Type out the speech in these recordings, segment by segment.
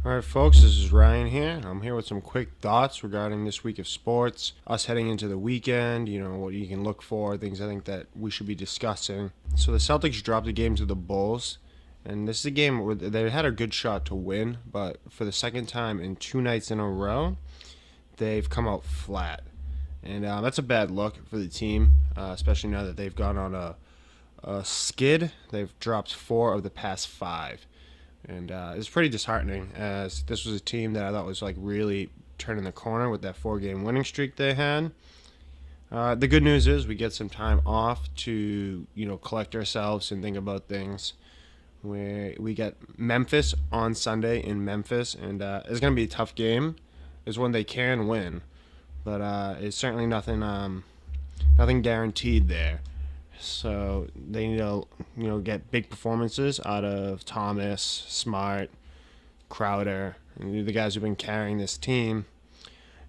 Alright folks, this is Ryan here. I'm here with some quick thoughts regarding this week of sports, us heading into the weekend, what you can look for, things I think that we should be discussing. So the Celtics dropped a game to the Bulls, and this is a game where they had a good shot to win, but for the second time in 2 nights in a row, they've come out flat. And that's a bad look for the team, especially now that they've gone on a skid. They've dropped 4 of the past 5. And it's pretty disheartening, as this was a team that I thought was really turning the corner with that 4-game winning streak they had. The good news is we get some time off to collect ourselves and think about things. We get Memphis on Sunday in Memphis, and it's going to be a tough game. It's one they can win, but it's certainly nothing guaranteed there. So they need to, get big performances out of Thomas, Smart, Crowder, and the guys who've been carrying this team.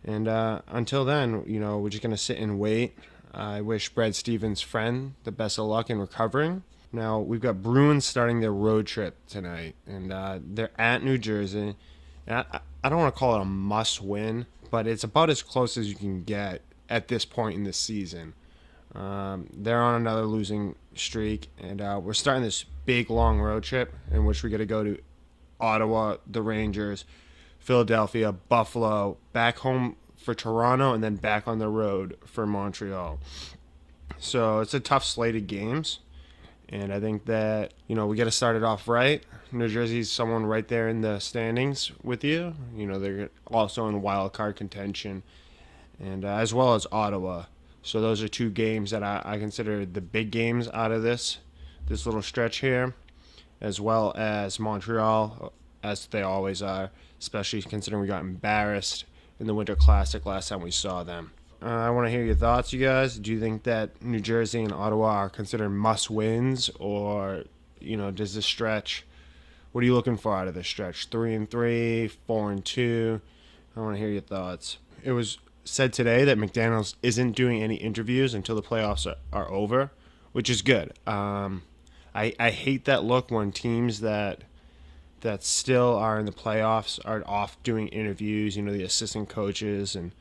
And until then, we're just going to sit and wait. I wish Brad Stevens' friend the best of luck in recovering. Now, we've got Bruins starting their road trip tonight, and they're at New Jersey. And I don't want to call it a must-win, but it's about as close as you can get at this point in the season. They're on another losing streak, and we're starting this big, long road trip in which we got to go to Ottawa, the Rangers, Philadelphia, Buffalo, back home for Toronto, and then back on the road for Montreal. So it's a tough slate of games, and I think that, we got to start it off right. New Jersey's someone right there in the standings with you. They're also in Wildcard contention, and as well as Ottawa. So those are 2 games that I consider the big games out of this little stretch here, as well as Montreal, as they always are, especially considering we got embarrassed in the Winter Classic last time we saw them. I want to hear your thoughts, you guys. Do you think that New Jersey and Ottawa are considered must-wins, or, does this stretch, what are you looking for out of this stretch? 3-3, 4-2? I want to hear your thoughts. It was said today that McDaniels isn't doing any interviews until the playoffs are over, which is good. I hate that look when teams that still are in the playoffs are off doing interviews, the assistant coaches, and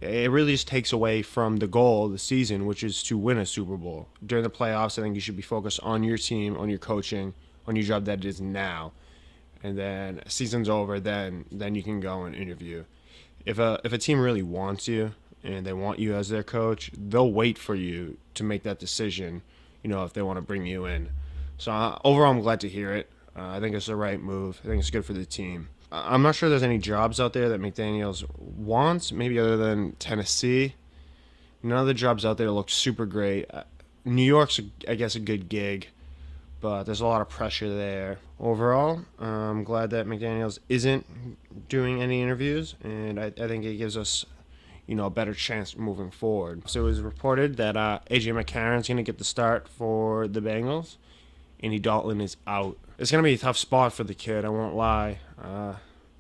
it really just takes away from the goal of the season, which is to win a Super Bowl. During the playoffs, I think you should be focused on your team, on your coaching, on your job that it is now. And then season's over, then you can go and interview. If a team really wants you and they want you as their coach, they'll wait for you to make that decision, if they want to bring you in. So overall, I'm glad to hear it. I think it's the right move. I think it's good for the team. I'm not sure there's any jobs out there that McDaniels wants, maybe other than Tennessee. None of the jobs out there look super great. New York's, I guess, a good gig, but there's a lot of pressure there. Overall, I'm glad that McDaniels isn't doing any interviews, and I think it gives us, a better chance moving forward. So it was reported that A.J. McCarron's going to get the start for the Bengals. Andy Dalton is out. It's going to be a tough spot for the kid, I won't lie. I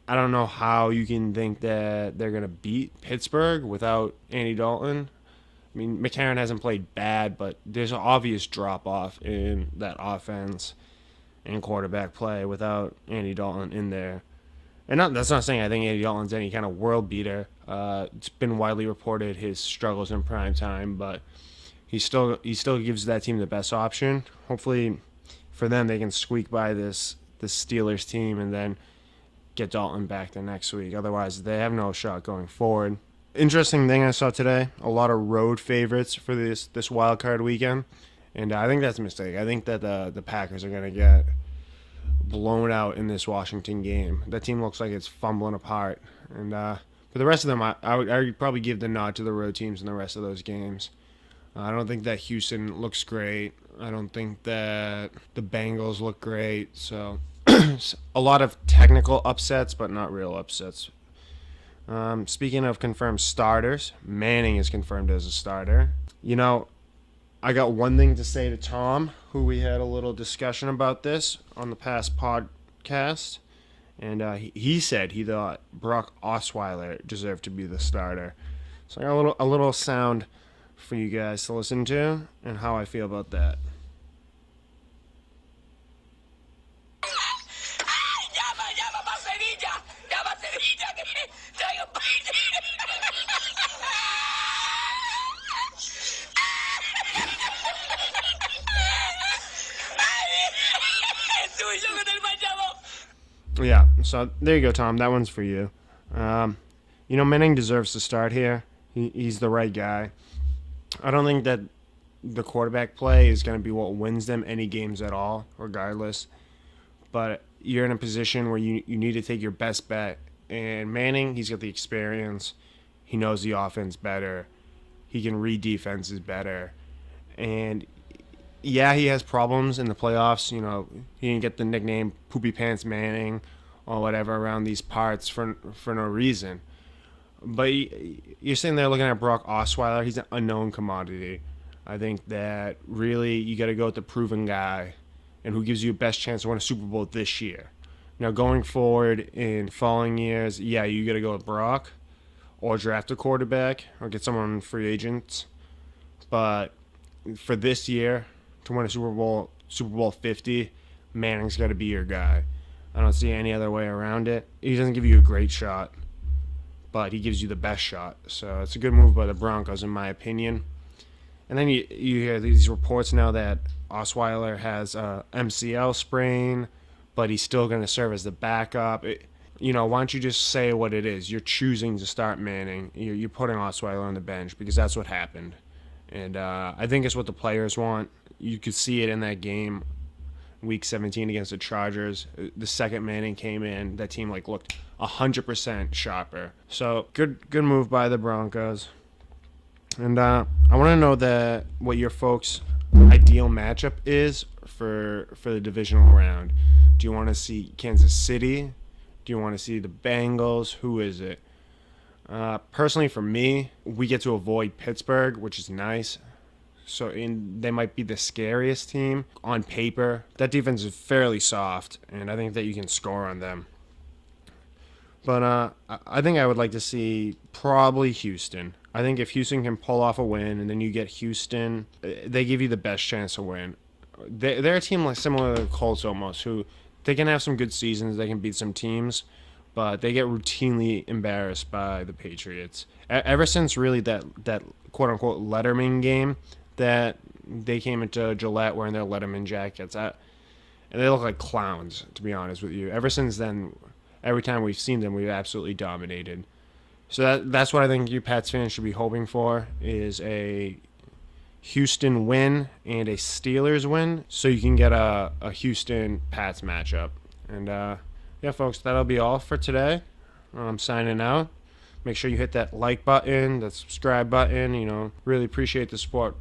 don't know how you can think that they're going to beat Pittsburgh without Andy Dalton. I mean, McCarron hasn't played bad, but there's an obvious drop-off in that offense and quarterback play without Andy Dalton in there. And that's not saying I think Andy Dalton's any kind of world beater. It's been widely reported his struggles in prime time, but he still gives that team the best option. Hopefully for them they can squeak by this Steelers team and then get Dalton back the next week. Otherwise, they have no shot going forward. Interesting thing I saw today, a lot of road favorites for this wild card weekend, and I think that's a mistake. I think that the Packers are going to get blown out in this Washington game. That team looks like it's fumbling apart, and for the rest of them, I would probably give the nod to the road teams in the rest of those games. I don't think that Houston looks great. I don't think that the Bengals look great. So a lot of technical upsets, but not real upsets. Speaking of confirmed starters, Manning is confirmed as a starter. I got one thing to say to Tom, who we had a little discussion about this on the past podcast, and he said he thought Brock Osweiler deserved to be the starter. So I got a little sound for you guys to listen to and how I feel about that. Yeah, so there you go, Tom. That one's for you. Manning deserves to start here. He's the right guy. I don't think that the quarterback play is going to be what wins them any games at all, regardless. But you're in a position where you need to take your best bet. And Manning, he's got the experience. He knows the offense better. He can read defenses better. And yeah, he has problems in the playoffs. He didn't get the nickname Poopy Pants Manning or whatever around these parts for no reason. But you're sitting there looking at Brock Osweiler. He's an unknown commodity. I think that really you got to go with the proven guy and who gives you the best chance to win a Super Bowl this year. Now, going forward in following years, yeah, you got to go with Brock or draft a quarterback or get someone on free agents. But for this year, to win a Super Bowl 50, Manning's got to be your guy. I don't see any other way around it. He doesn't give you a great shot, but he gives you the best shot. So it's a good move by the Broncos, in my opinion. And then you hear these reports now that Osweiler has a MCL sprain, but he's still going to serve as the backup. Why don't you just say what it is? You're choosing to start Manning. You're putting Osweiler on the bench because that's what happened. And I think it's what the players want. You could see it in that game, Week 17 against the Chargers. The second Manning came in, that team looked 100% sharper. So good move by the Broncos. And I want to know what your folks' ideal matchup is for the divisional round. Do you want to see Kansas City? Do you want to see the Bengals? Who is it? Personally, for me, we get to avoid Pittsburgh, which is nice. So they might be the scariest team on paper. That defense is fairly soft, and I think that you can score on them. But I think I would like to see probably Houston. I think if Houston can pull off a win, and then you get Houston, they give you the best chance to win. They're a team similar to the Colts almost, who they can have some good seasons, they can beat some teams, but they get routinely embarrassed by the Patriots. Ever since really that quote-unquote Letterman game, that they came into Gillette wearing their Letterman jackets, and they look like clowns, to be honest with you. Ever since then, every time we've seen them, we've absolutely dominated. So that's what I think you Pats fans should be hoping for, is a Houston win and a Steelers win, so you can get a Houston Pats matchup. And yeah, folks, that'll be all for today. I'm signing out. Make sure you hit that like button, that subscribe button. Really appreciate the support